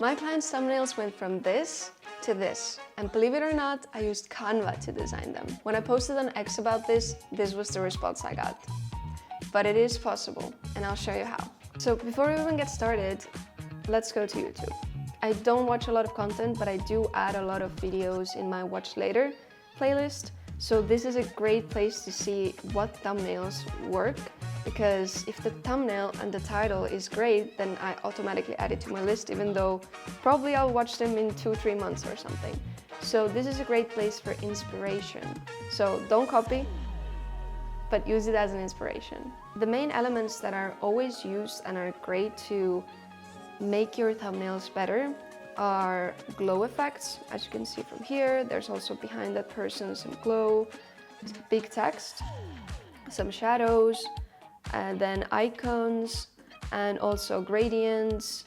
My clients' thumbnails went from this to this. And believe it or not, I used Canva to design them. When I posted on X about this, this was the response I got. But it is possible, and I'll show you how. So before we even get started, let's go to YouTube. I don't watch a lot of content, but I do add a lot of videos in my Watch Later playlist. So this is a great place to see what thumbnails work, because if the thumbnail and the title is great, then I automatically add it to my list, even though probably I'll watch them in 2-3 months or something. So this is a great place for inspiration. So don't copy, but use it as an inspiration. The main elements that are always used and are great to make your thumbnails better are glow effects. As you can see from here, there's also behind that person some glow, big text, some shadows, and then icons, and also gradients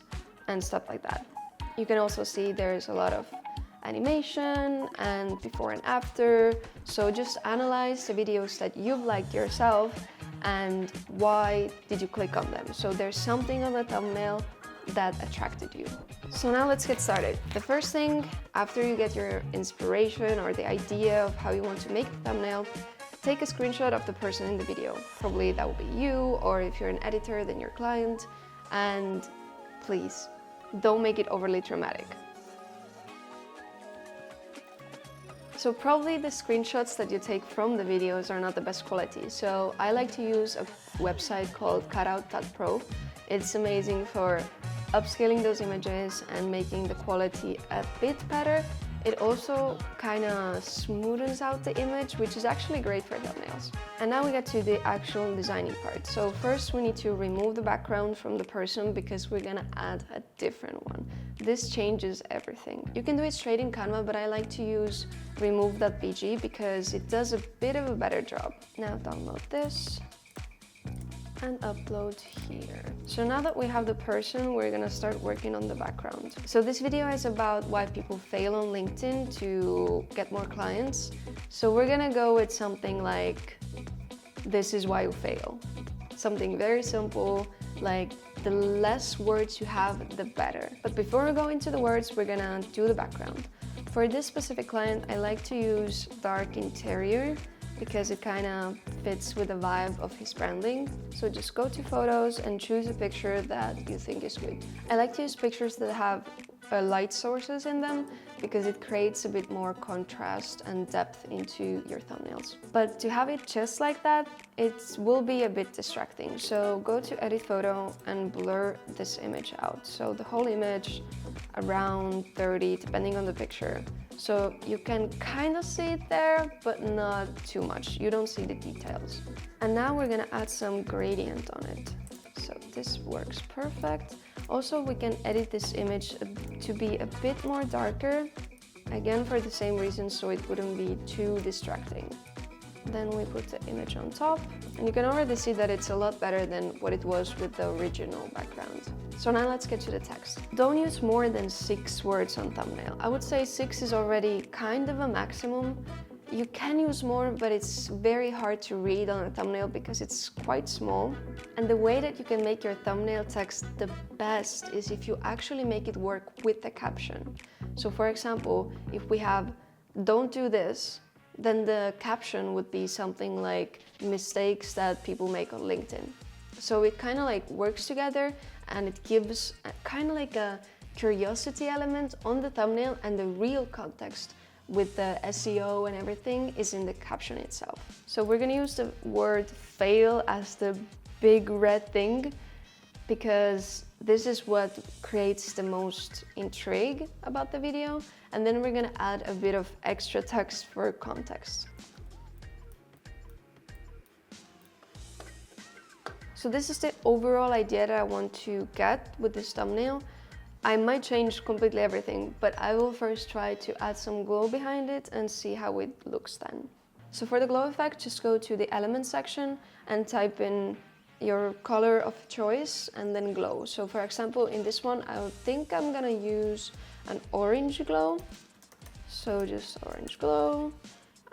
and stuff like that. You can also see there's a lot of animation and before and after. So just analyze the videos that you've liked yourself and why did you click on them. So there's something on the thumbnail that attracted you. So now let's get started. The first thing, after you get your inspiration or the idea of how you want to make the thumbnail, take a screenshot of the person in the video. Probably that will be you, or if you're an editor, then your client. And please, don't make it overly dramatic. So probably the screenshots that you take from the videos are not the best quality. So I like to use a website called cutout.pro. It's amazing for upscaling those images and making the quality a bit better. It also kind of smoothens out the image, which is actually great for thumbnails. And now we get to the actual designing part. So first we need to remove the background from the person because we're gonna add a different one. This changes everything. You can do it straight in Canva, but I like to use remove.bg because it does a bit of a better job. Now download this and upload here. So now that we have the person, we're gonna start working on the background. So this video is about why people fail on LinkedIn to get more clients. So we're gonna go with something like, this is why you fail. Something very simple, like the less words you have, the better. But before we go into the words, we're gonna do the background. For this specific client, I like to use dark interior because it kind of fits with the vibe of his branding. So just go to photos and choose a picture that you think is good. I like to use pictures that have light sources in them because it creates a bit more contrast and depth into your thumbnails. But to have it just like that, it will be a bit distracting. So go to edit photo and blur this image out. So the whole image around 30, depending on the picture. So you can kind of see it there, but not too much. You don't see the details. And now we're gonna add some gradient on it. So this works perfect. Also, we can edit this image to be a bit more darker, again for the same reason, so it wouldn't be too distracting. Then we put the image on top, and you can already see that it's a lot better than what it was with the original background. So now let's get to the text. Don't use more than 6 words on thumbnail. I would say 6 is already kind of a maximum. You can use more, but it's very hard to read on a thumbnail because it's quite small. And the way that you can make your thumbnail text the best is if you actually make it work with the caption. So for example, if we have "don't do this," then the caption would be something like "mistakes that people make on LinkedIn." So it kind of like works together, and it gives kind of like a curiosity element on the thumbnail, and the real context with the SEO and everything is in the caption itself. So we're gonna use the word fail as the big red thing because this is what creates the most intrigue about the video. And then we're gonna add a bit of extra text for context. So this is the overall idea that I want to get with this thumbnail. I might change completely everything, but I will first try to add some glow behind it and see how it looks then. So for the glow effect, just go to the element section and type in your color of choice and then glow. So for example, in this one, I think I'm gonna use an orange glow. So just orange glow.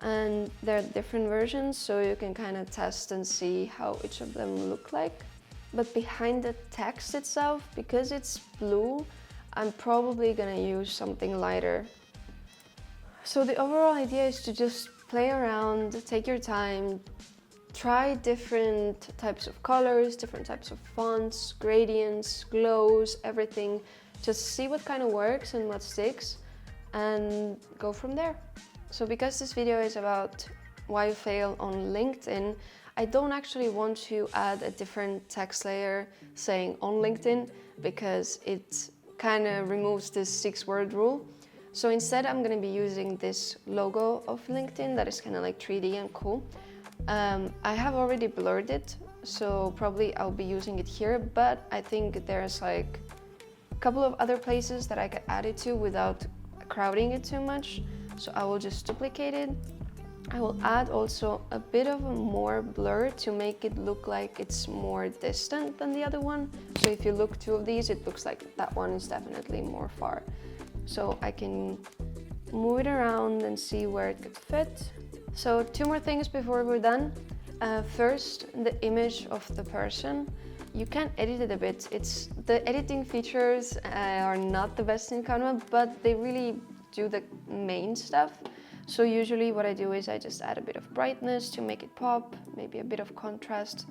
And there are different versions, so you can kind of test and see how each of them look like. But behind the text itself, because it's blue, I'm probably gonna use something lighter. So the overall idea is to just play around, take your time, try different types of colors, different types of fonts, gradients, glows, everything. Just see what kind of works and what sticks and go from there. So because this video is about why fail on LinkedIn, I don't actually want to add a different text layer saying on LinkedIn because it kind of removes this 6-word rule. So instead I'm going to be using this logo of LinkedIn that is kind of like 3D and cool. I have already blurred it, so probably I'll be using it here, but I think there's like a couple of other places that I could add it to without crowding it too much. So I will just duplicate it. I will add also a bit of a more blur to make it look like it's more distant than the other one. So if you look two of these, it looks like that one is definitely more far. So I can move it around and see where it could fit. So 2 more things before we're done. First, the image of the person. You can edit it a bit. The editing features are not the best in Canva, but they really do the main stuff. So usually what I do is I just add a bit of brightness to make it pop, maybe a bit of contrast,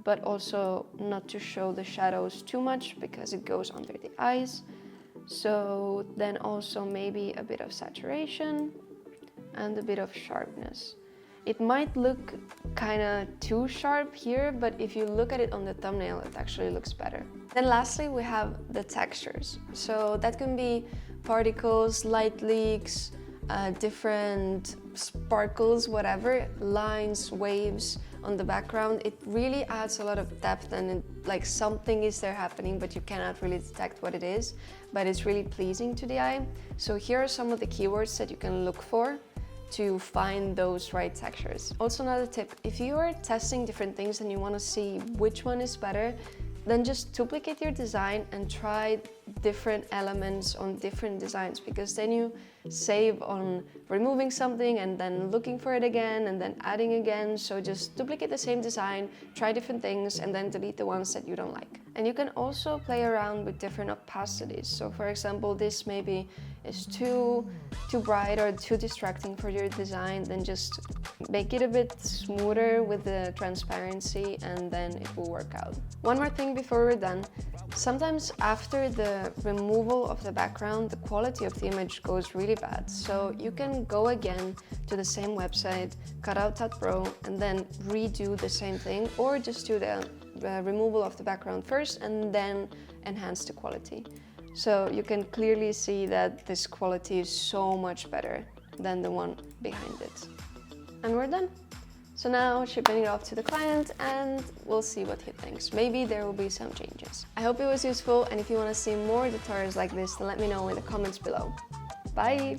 but also not to show the shadows too much because it goes under the eyes. So then also maybe a bit of saturation and a bit of sharpness. It might look kind of too sharp here, but if you look at it on the thumbnail, it actually looks better. Then lastly, we have the textures. So that can be particles, light leaks, different sparkles, whatever, lines, waves on the background. It really adds a lot of depth and like something is there happening, but you cannot really detect what it is, but it's really pleasing to the eye. So here are some of the keywords that you can look for to find those right textures. Also another tip, if you are testing different things and you want to see which one is better, then just duplicate your design and try different elements on different designs, because then you save on removing something and then looking for it again and then adding again. So just duplicate the same design, try different things, and then delete the ones that you don't like. And you can also play around with different opacities. So for example, this maybe is too bright or too distracting for your design, then just make it a bit smoother with the transparency and then it will work out. One more thing before we're done. Sometimes after the removal of the background, the quality of the image goes really bad. So you can go again to the same website, cutout.pro, and then redo the same thing, or just do the removal of the background first and then enhance the quality. So you can clearly see that this quality is so much better than the one behind it. And we're done. So now shipping it off to the client and we'll see what he thinks. Maybe there will be some changes. I hope it was useful, and if you want to see more tutorials like this, then let me know in the comments below. Bye!